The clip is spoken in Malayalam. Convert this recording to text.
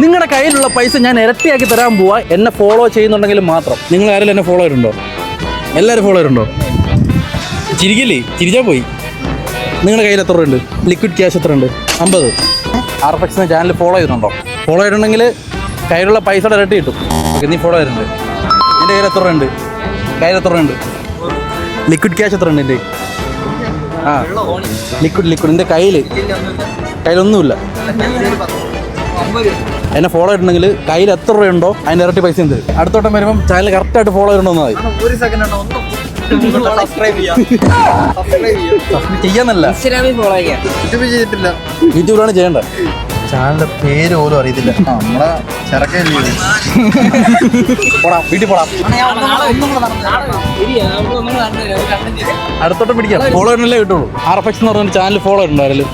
നിങ്ങളുടെ കയ്യിലുള്ള പൈസ ഞാൻ ഇരട്ടിയാക്കി തരാൻ പോവാ. എന്നെ ഫോളോ ചെയ്യുന്നുണ്ടെങ്കിൽ മാത്രം. നിങ്ങൾ ആരെങ്കിലും എന്നെ ഫോളോ ചെയ്തിട്ടുണ്ടോ? എല്ലാവരും ഫോളോ ചെയ്തിട്ടുണ്ടോ? ചിരിക്കില്ലേ? ചിരിച്ചാൽ പോയി. നിങ്ങളുടെ കയ്യിൽ എത്ര ഉണ്ട്? ലിക്വിഡ് ക്യാഷ് എത്ര ഉണ്ട്? 50. RFX ചാനൽ ഫോളോ ചെയ്തിട്ടുണ്ടോ? ഫോളോ ചെയ്തിട്ടുണ്ടെങ്കിൽ കയ്യിലുള്ള പൈസയുടെ ഇരട്ടി കിട്ടും. ഓക്കെ, നീ ഫോളോ ചെയ്തിട്ടുണ്ട്. എൻ്റെ കയ്യിൽ എത്ര ഉണ്ട്? കയ്യിൽ എത്ര ഉണ്ട്? ലിക്വിഡ് ക്യാഷ് എത്ര ഉണ്ട് എൻ്റെ? ലിക്വിഡ് എൻ്റെ കയ്യിലൊന്നുമില്ല. എന്നെ ഫോളോ ചെയ്തിട്ടുണ്ടെങ്കിൽ കയ്യിൽ എത്ര രൂപയുണ്ടോ അതിൻ്റെ ഇരട്ടി പൈസ ഉണ്ട്. അടുത്തോട്ടം വരുമ്പം ചാനൽ കറക്റ്റായിട്ട് ഫോളോ ചെയ്തിട്ടുണ്ടോ? ചെയ്യാന്നല്ല, യൂട്യൂബിലാണ് ചെയ്യേണ്ടത്. ചാനലിന്റെ പേര് പോലും അറിയത്തില്ല. നമ്മളെ വീട്ടിൽ പോടാം. അടുത്തോട്ടം പിടിക്കാം. ഫോളോ ചെയ്യണല്ലേ കിട്ടുള്ളൂ. RFX എന്ന് പറഞ്ഞ ചാനൽ ഫോളോ ചെയ്തിട്ടുണ്ടായിരുന്നു.